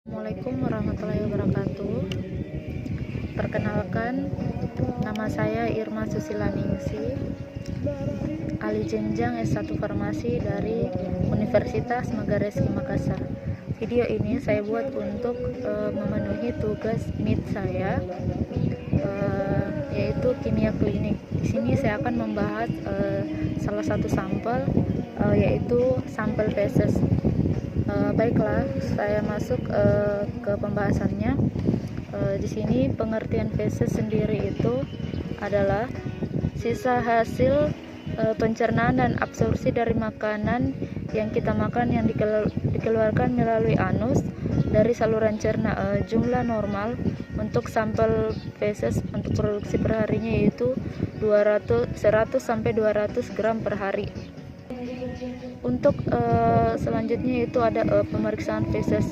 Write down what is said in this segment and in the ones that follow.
Assalamualaikum warahmatullahi wabarakatuh. Perkenalkan, nama saya Irma Susila Ningsi, ahli jenjang S1 Farmasi dari Universitas Megareski Makassar. Video ini saya buat untuk memenuhi tugas MIT saya, yaitu kimia klinik. Di sini saya akan membahas salah satu sampel, yaitu sampel feses. Baiklah, saya masuk ke pembahasannya. Di sini pengertian feses sendiri itu adalah sisa hasil pencernaan dan absorpsi dari makanan yang kita makan yang dikeluarkan melalui anus dari saluran cerna. Jumlah normal untuk sampel feses untuk produksi perharinya yaitu 100 sampai 200 gram per hari. Untuk selanjutnya itu ada pemeriksaan feses.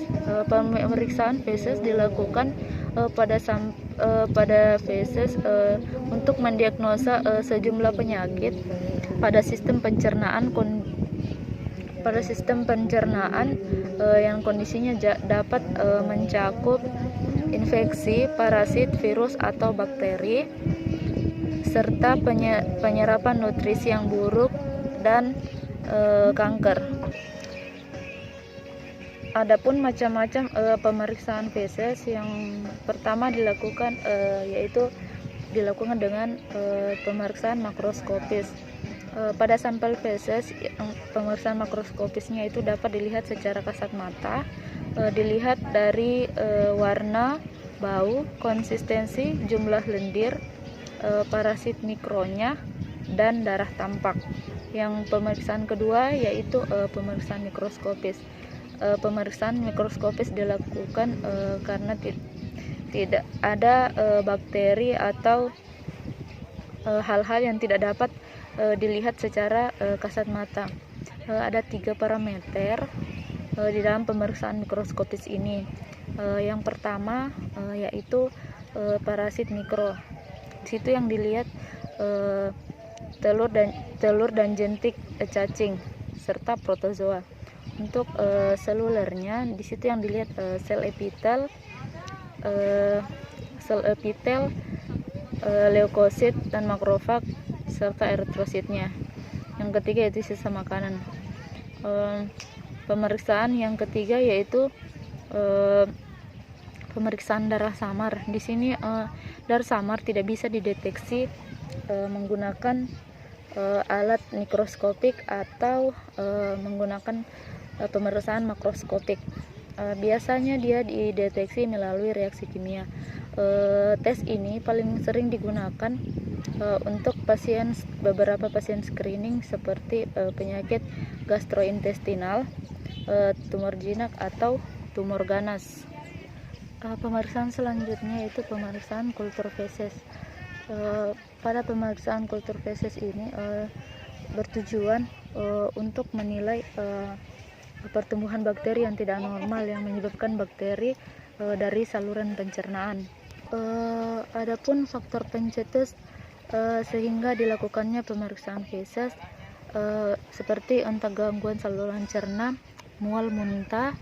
Pemeriksaan feses dilakukan pada feses untuk mendiagnosa sejumlah penyakit pada sistem pencernaan yang kondisinya dapat mencakup infeksi, parasit, virus atau bakteri, serta penyerapan nutrisi yang buruk dan kanker. Adapun macam-macam pemeriksaan feses, yang pertama dilakukan yaitu dilakukan dengan pemeriksaan makroskopis. Pada sampel feses, pemeriksaan makroskopisnya itu dapat dilihat secara kasat mata, dilihat dari warna, bau, konsistensi, jumlah lendir, parasit mikronya, dan darah tampak. Yang pemeriksaan kedua yaitu pemeriksaan mikroskopis. Pemeriksaan mikroskopis dilakukan karena tidak ada bakteri atau hal-hal yang tidak dapat dilihat secara kasat mata. Ada 3 parameter di dalam pemeriksaan mikroskopis ini. Yang pertama yaitu parasit mikro. Di situ yang dilihat telur dan jentik cacing serta protozoa. Untuk selulernya, di situ yang dilihat sel epitel, leukosit dan makrofag serta eritrositnya. Yang ketiga yaitu sisa makanan. Pemeriksaan yang ketiga yaitu pemeriksaan darah samar. Di sini darah samar tidak bisa dideteksi menggunakan alat mikroskopik atau menggunakan pemeriksaan makroskopik. Biasanya dia dideteksi melalui reaksi kimia. Tes ini paling sering digunakan untuk beberapa pasien screening seperti penyakit gastrointestinal, tumor jinak atau tumor ganas. Pemeriksaan selanjutnya yaitu pemeriksaan kultur feses. Pada pemeriksaan kultur feses ini bertujuan untuk menilai pertumbuhan bakteri yang tidak normal yang menyebabkan bakteri dari saluran pencernaan. Adapun faktor pencetus sehingga dilakukannya pemeriksaan feses seperti entah gangguan saluran cerna, mual muntah,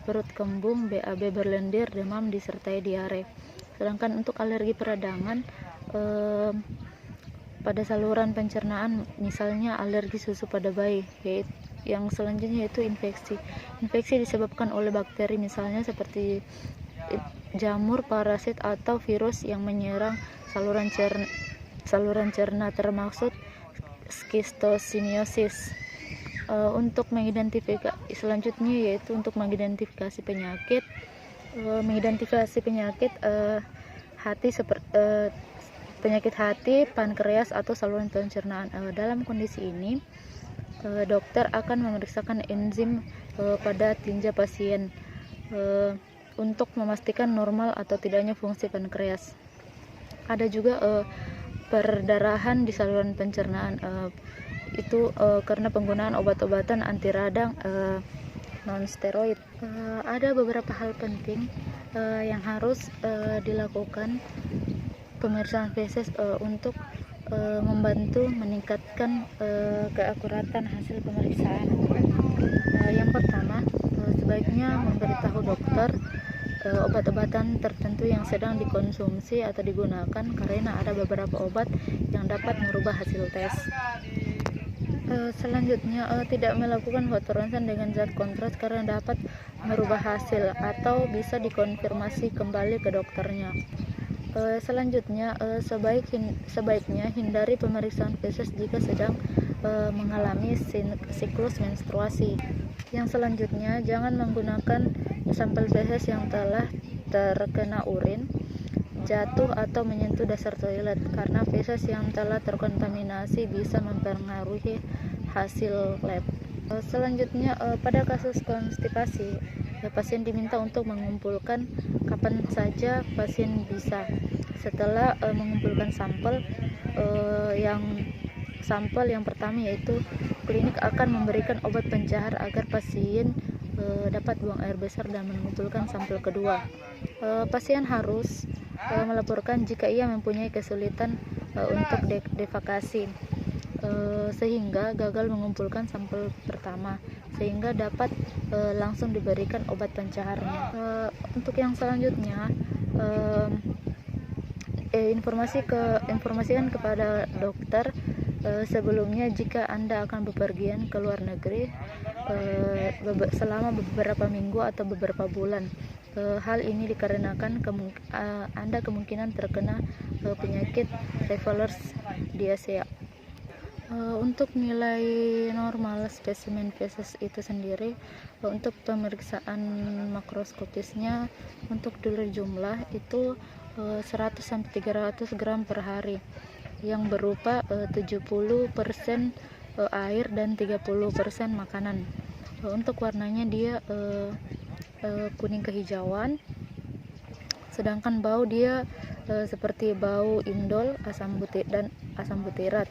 perut kembung, BAB berlendir, demam disertai diare. Sedangkan untuk alergi peradangan pada saluran pencernaan, misalnya alergi susu pada bayi. Yang selanjutnya yaitu infeksi. Infeksi disebabkan oleh bakteri, misalnya seperti jamur, parasit atau virus yang menyerang saluran cerna termasuk schistosomiasis. Untuk mengidentifikasi selanjutnya yaitu untuk mengidentifikasi penyakit hati seperti penyakit hati, pankreas atau saluran pencernaan. Dalam kondisi ini dokter akan memeriksakan enzim pada tinja pasien untuk memastikan normal atau tidaknya fungsi pankreas. Ada juga perdarahan di saluran pencernaan, itu karena penggunaan obat-obatan anti radang non steroid. Ada beberapa hal penting yang harus dilakukan pemeriksaan feses untuk membantu meningkatkan keakuratan hasil pemeriksaan. Yang pertama, sebaiknya memberitahu dokter obat-obatan tertentu yang sedang dikonsumsi atau digunakan, karena ada beberapa obat yang dapat merubah hasil tes. Selanjutnya, tidak melakukan foto ronsen dengan zat kontras karena dapat merubah hasil atau bisa dikonfirmasi kembali ke dokternya. Selanjutnya, sebaiknya hindari pemeriksaan feses jika sedang mengalami siklus menstruasi. Yang selanjutnya, jangan menggunakan sampel feses yang telah terkena urin, jatuh atau menyentuh dasar toilet, karena feses yang telah terkontaminasi bisa mempengaruhi hasil lab. Selanjutnya, pada kasus konstipasi, pasien diminta untuk mengumpulkan kapan saja pasien bisa. Setelah mengumpulkan sampel yang pertama, yaitu klinik akan memberikan obat pencahar agar pasien dapat buang air besar dan mengumpulkan sampel kedua. Pasien harus melaporkan jika ia mempunyai kesulitan untuk defekasi sehingga gagal mengumpulkan sampel pertama, sehingga dapat langsung diberikan obat pencaharnya. Untuk yang selanjutnya, informasikan kepada dokter sebelumnya jika Anda akan bepergian ke luar negeri selama beberapa minggu atau beberapa bulan. Hal ini dikarenakan Anda kemungkinan terkena penyakit travelers diarrhea. Untuk nilai normal spesimen feses itu sendiri, untuk pemeriksaan makroskopisnya untuk dulu jumlah itu 100-300 gram per hari, yang berupa 70% air dan 30% makanan. Untuk warnanya dia kuning kehijauan, sedangkan bau dia seperti bau indol, asam butirat.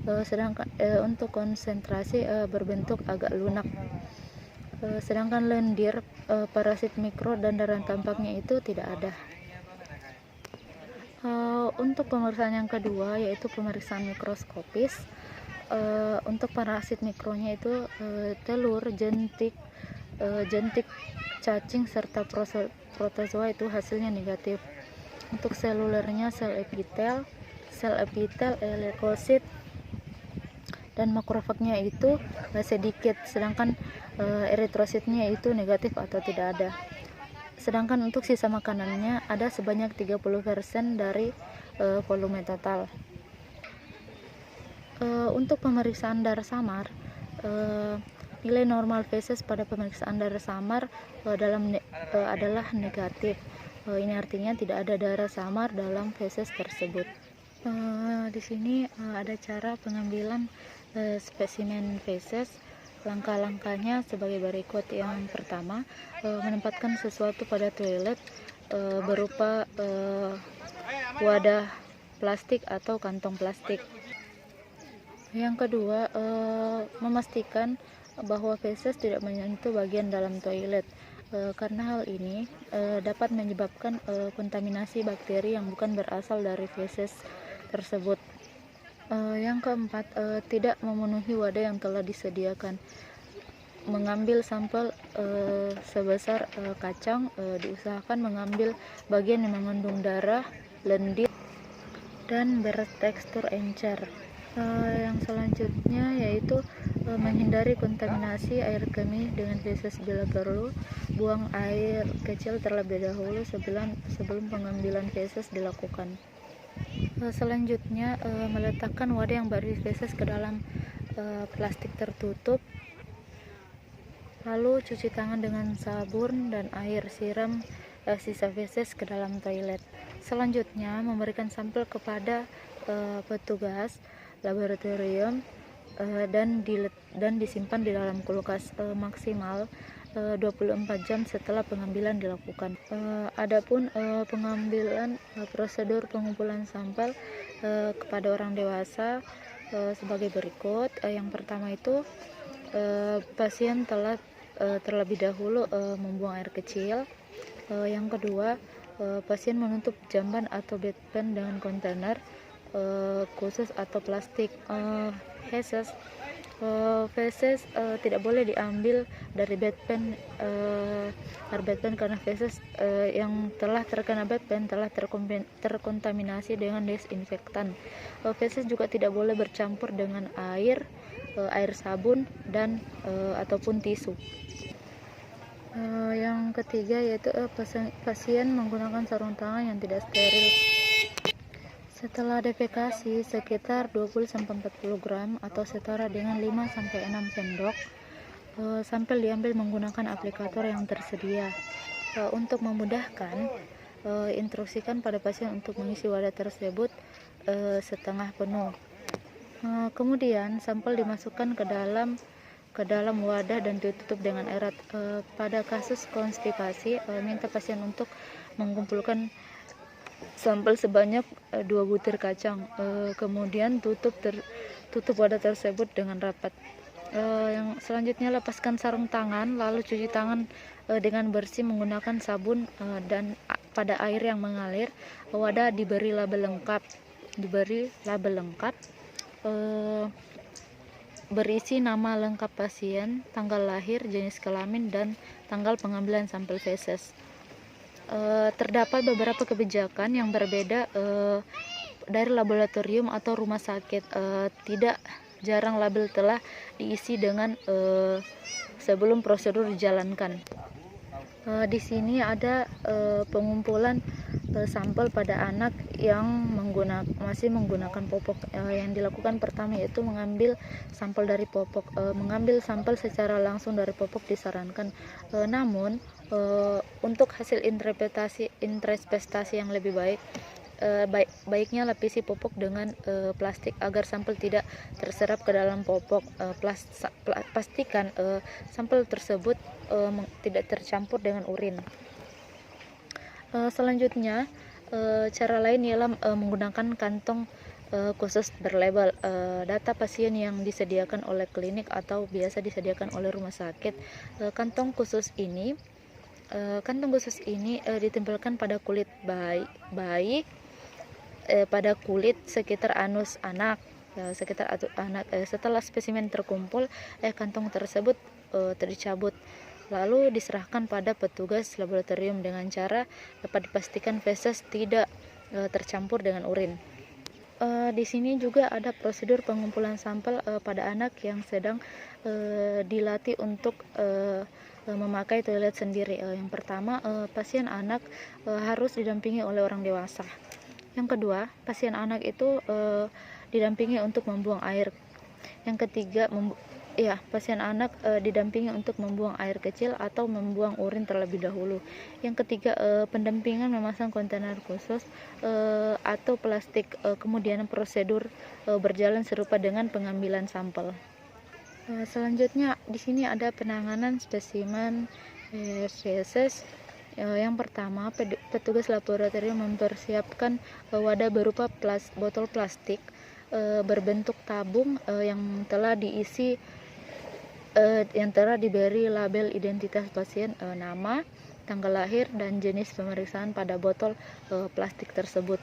Sedangkan untuk konsentrasi berbentuk agak lunak. Sedangkan lendir, parasit mikro dan darah tampaknya itu tidak ada. Untuk pemeriksaan yang kedua, yaitu pemeriksaan mikroskopis. Untuk parasit mikronya itu telur, jentik, cacing serta protozoa itu hasilnya negatif. Untuk selulernya sel epitel, leukosit dan makrofagnya itu sedikit, sedangkan eritrositnya itu negatif atau tidak ada. Sedangkan untuk sisa makanannya ada sebanyak 30% dari volume total. Untuk pemeriksaan darah samar, nilai normal feses pada pemeriksaan darah samar adalah negatif. Ini artinya tidak ada darah samar dalam feses tersebut. Di sini ada cara pengambilan spesimen feses. Langkah-langkahnya sebagai berikut. Yang pertama, menempatkan sesuatu pada toilet berupa wadah plastik atau kantong plastik. Yang kedua, memastikan bahwa feses tidak menyentuh bagian dalam toilet, karena hal ini dapat menyebabkan kontaminasi bakteri yang bukan berasal dari feses tersebut. Yang keempat, tidak memenuhi wadah yang telah disediakan. Mengambil sampel sebesar kacang, diusahakan mengambil bagian yang mengandung darah, lendir, dan bertekstur encer. Yang selanjutnya yaitu menghindari kontaminasi air kemih dengan feses bila perlu. Buang air kecil terlebih dahulu sebelum pengambilan feses dilakukan. Selanjutnya, meletakkan wadah yang berisi feses ke dalam plastik tertutup, lalu cuci tangan dengan sabun dan air, siram sisa feses ke dalam toilet. Selanjutnya, memberikan sampel kepada petugas laboratorium dan disimpan di dalam kulkas maksimal 24 jam setelah pengambilan dilakukan. Adapun pengambilan prosedur pengumpulan sampel kepada orang dewasa sebagai berikut. Yang pertama itu pasien telah terlebih dahulu membuang air kecil. Yang kedua, pasien menutup jamban atau bedpan dengan kontainer khusus atau plastik feses Feses tidak boleh diambil dari bedpan, air bedpan, karena feses yang telah terkena bedpan telah terkontaminasi dengan desinfektan. Feses juga tidak boleh bercampur dengan air sabun dan ataupun tisu. Yang ketiga yaitu pasien menggunakan sarung tangan yang tidak steril. Setelah defekasi sekitar 20-40 gram atau setara dengan 5-6 sendok, sampel diambil menggunakan aplikator yang tersedia. Untuk memudahkan, instruksikan pada pasien untuk mengisi wadah tersebut setengah penuh. Kemudian sampel dimasukkan ke dalam wadah dan ditutup dengan erat. Pada kasus konstipasi, minta pasien untuk mengumpulkan sampel sebanyak 2 butir kacang, kemudian tutup wadah tersebut dengan rapat. Yang selanjutnya, lepaskan sarung tangan, lalu cuci tangan dengan bersih menggunakan sabun dan pada air yang mengalir. Wadah diberi label lengkap, berisi nama lengkap pasien, tanggal lahir, jenis kelamin, dan tanggal pengambilan sampel feses. Terdapat beberapa kebijakan yang berbeda dari laboratorium atau rumah sakit. Tidak jarang label telah diisi dengan sebelum prosedur dijalankan. Di sini ada pengumpulan sampel pada anak yang masih menggunakan popok. Yang dilakukan pertama yaitu mengambil sampel dari popok. Mengambil sampel secara langsung dari popok disarankan. Namun untuk hasil interpretasi yang lebih baik, baiknya lapisi popok dengan plastik agar sampel tidak terserap ke dalam popok. Pastikan sampel tersebut tidak tercampur dengan urin. Selanjutnya, cara lain ialah menggunakan kantong khusus berlabel. Data pasien yang disediakan oleh klinik atau biasa disediakan oleh rumah sakit. Kantong khusus ini ditempelkan pada kulit bayi, pada kulit sekitar anus anak. Setelah spesimen terkumpul, kantong tersebut dicabut, lalu diserahkan pada petugas laboratorium dengan cara dapat dipastikan feses tidak tercampur dengan urin. Di sini juga ada prosedur pengumpulan sampel pada anak yang sedang dilatih untuk memakai toilet sendiri. Yang pertama, pasien anak harus didampingi oleh orang dewasa. Yang kedua, pasien anak itu didampingi untuk membuang air. Yang ketiga, pasien anak didampingi untuk membuang air kecil atau membuang urin terlebih dahulu. Yang ketiga, pendampingan memasang kontainer khusus atau plastik. Kemudian prosedur berjalan serupa dengan pengambilan sampel. Selanjutnya di sini ada penanganan spesimen feses. Yang pertama, petugas laboratorium mempersiapkan wadah berupa botol plastik berbentuk tabung yang telah diberi label identitas pasien, nama, tanggal lahir, dan jenis pemeriksaan pada botol plastik tersebut.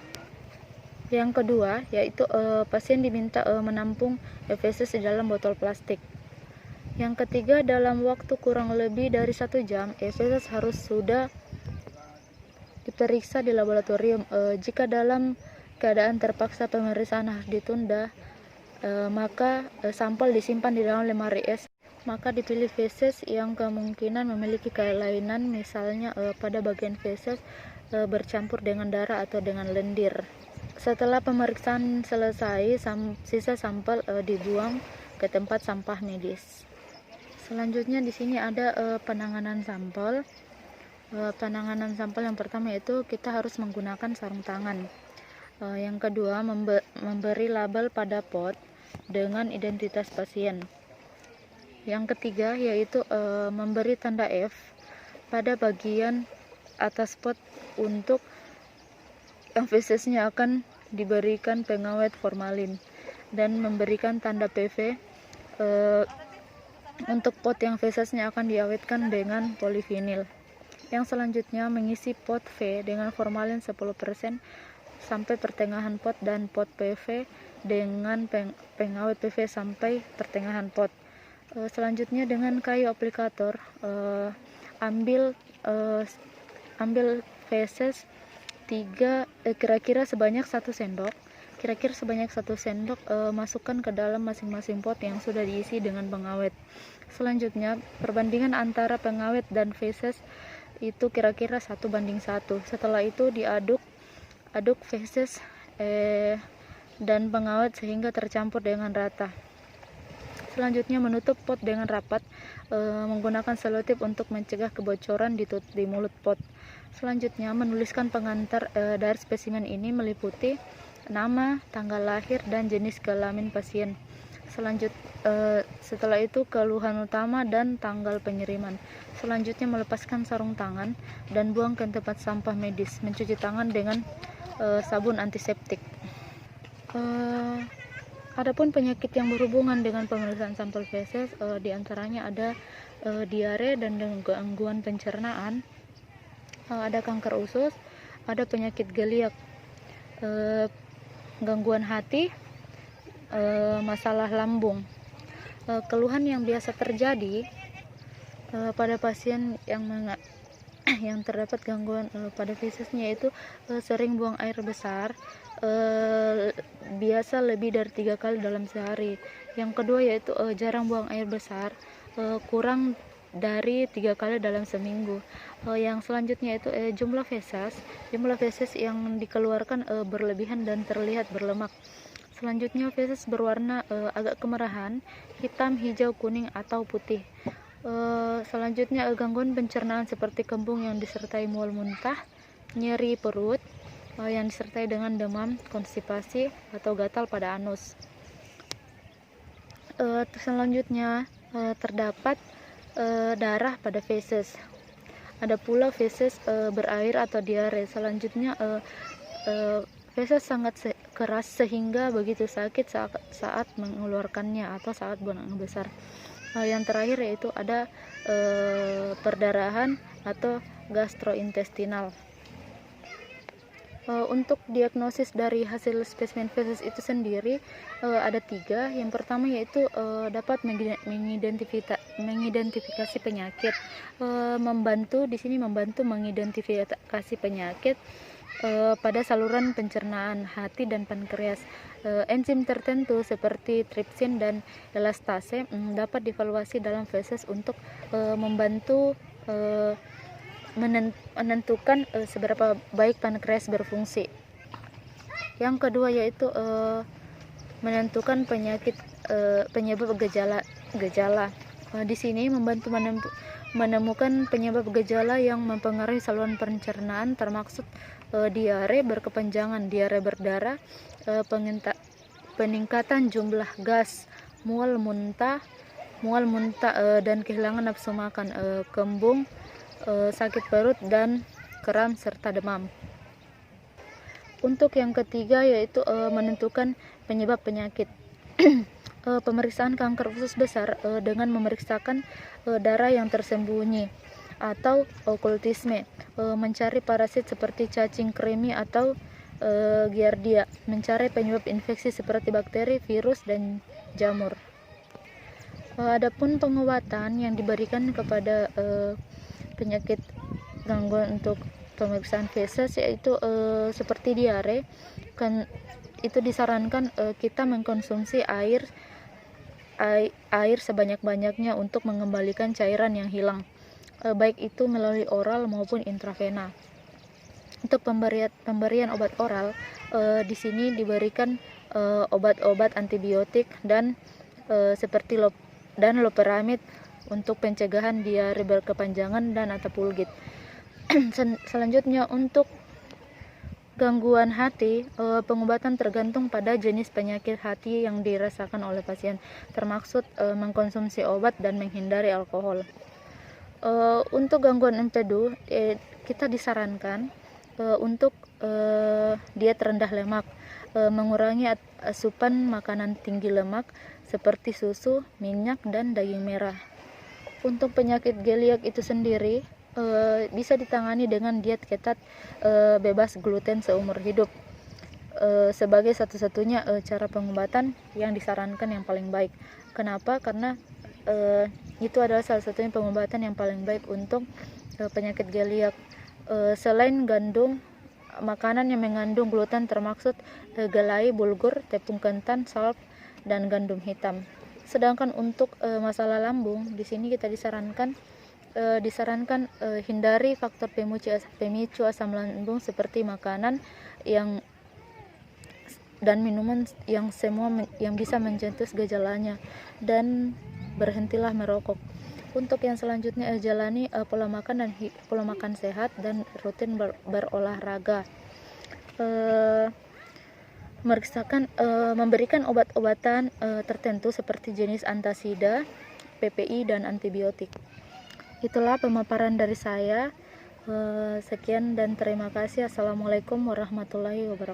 Yang kedua, yaitu pasien diminta menampung feses di dalam botol plastik. Yang ketiga, dalam waktu kurang lebih dari 1 jam, feses harus sudah diperiksa di laboratorium. Jika dalam keadaan terpaksa pemeriksaan harus ditunda, maka sampel disimpan di dalam lemari es. Maka dipilih feses yang kemungkinan memiliki kelainan, misalnya pada bagian feses bercampur dengan darah atau dengan lendir. Setelah pemeriksaan selesai, sisa sampel dibuang ke tempat sampah medis. Selanjutnya di sini ada penanganan sampel. Penanganan sampel yang pertama yaitu kita harus menggunakan sarung tangan. Yang kedua, memberi label pada pot dengan identitas pasien. Yang ketiga yaitu memberi tanda F pada bagian atas pot untuk yang fesesnya akan diberikan pengawet formalin, dan memberikan tanda PV untuk pot yang fesesnya akan diawetkan dengan polivinil. Yang selanjutnya, mengisi pot V dengan formalin 10% sampai pertengahan pot, dan pot PV dengan pengawet PV sampai pertengahan pot. Selanjutnya dengan kayu aplikator, ambil feses kira-kira sebanyak 1 sendok. Masukkan ke dalam masing-masing pot yang sudah diisi dengan pengawet. Selanjutnya, perbandingan antara pengawet dan feses itu kira-kira 1:1. Setelah itu aduk feses dan pengawet sehingga tercampur dengan rata. Selanjutnya, menutup pot dengan rapat menggunakan selotip untuk mencegah kebocoran di mulut pot. Selanjutnya, menuliskan pengantar dari spesimen ini meliputi nama, tanggal lahir, dan jenis kelamin pasien. Setelah itu keluhan utama dan tanggal pengiriman. Selanjutnya, melepaskan sarung tangan dan buang ke tempat sampah medis. Mencuci tangan dengan sabun antiseptik. Adapun penyakit yang berhubungan dengan pemeriksaan sampel feses, diantaranya ada diare dan gangguan pencernaan, ada kanker usus, ada penyakit geliak, gangguan hati, masalah lambung. Keluhan yang biasa terjadi pada pasien yang terdapat gangguan pada fesesnya yaitu sering buang air besar, biasa lebih dari 3 kali dalam sehari. Yang kedua yaitu jarang buang air besar, kurang dari 3 kali dalam seminggu. Yang selanjutnya itu jumlah feses yang dikeluarkan berlebihan dan terlihat berlemak. Selanjutnya, feses berwarna agak kemerahan, hitam, hijau, kuning, atau putih. Selanjutnya, gangguan pencernaan seperti kembung yang disertai mual muntah, nyeri perut yang disertai dengan demam, konstipasi, atau gatal pada anus. Selanjutnya, terdapat darah pada feses. Ada pula feses berair atau diare. Selanjutnya, feses sangat keras sehingga begitu sakit saat mengeluarkannya atau saat buang besar. Yang terakhir yaitu ada perdarahan atau gastrointestinal. Untuk diagnosis dari hasil spesimen feses itu sendiri ada 3. Yang pertama yaitu dapat mengidentifikasi penyakit, membantu mengidentifikasi penyakit pada saluran pencernaan hati dan pankreas. Enzim tertentu seperti tripsin dan elastase dapat dievaluasi dalam feses untuk membantu menentukan seberapa baik pankreas berfungsi. Yang kedua yaitu menentukan penyebab gejala. Di sini membantu menemukan penyebab gejala yang mempengaruhi saluran pencernaan, termasuk diare berkepanjangan, diare berdarah, peningkatan jumlah gas, mual muntah dan kehilangan nafsu makan, kembung, sakit perut dan kram serta demam. Untuk yang ketiga yaitu menentukan penyebab penyakit. Pemeriksaan kanker usus besar dengan memeriksakan darah yang tersembunyi atau okultisme, mencari parasit seperti cacing kremi atau giardia, mencari penyebab infeksi seperti bakteri, virus, dan jamur. Adapun pengobatan yang diberikan kepada penyakit gangguan untuk pemeriksaan feses yaitu seperti diare, itu disarankan kita mengkonsumsi air sebanyak-banyaknya untuk mengembalikan cairan yang hilang, baik itu melalui oral maupun intravena. Untuk pemberian obat oral, di sini diberikan obat-obat antibiotik dan seperti loperamid untuk pencegahan diare berkepanjangan dan atapulgit. Selanjutnya untuk gangguan hati, pengobatan tergantung pada jenis penyakit hati yang dirasakan oleh pasien, termaksud mengkonsumsi obat dan menghindari alkohol. Untuk gangguan empedu, kita disarankan untuk diet rendah lemak, mengurangi asupan makanan tinggi lemak seperti susu, minyak, dan daging merah. Untuk penyakit geliak itu sendiri bisa ditangani dengan diet ketat bebas gluten seumur hidup. sebagai satu-satunya cara pengobatan yang disarankan yang paling baik. Kenapa? Karena itu adalah salah satunya pengobatan yang paling baik untuk penyakit celiak. Selain gandum, makanan yang mengandung gluten termaksud gulai, bulgur, tepung kentan, salt, dan gandum hitam. Sedangkan untuk masalah lambung, di sini kita disarankan hindari faktor pemicu asam lambung seperti makanan dan minuman yang bisa mencetus gejalanya, dan berhentilah merokok. Untuk yang selanjutnya, jalani pola makan sehat dan rutin berolahraga. Memberikan obat-obatan tertentu seperti jenis antasida, PPI, dan antibiotik. Itulah pemaparan dari saya. Sekian dan terima kasih. Assalamualaikum warahmatullahi wabarakatuh.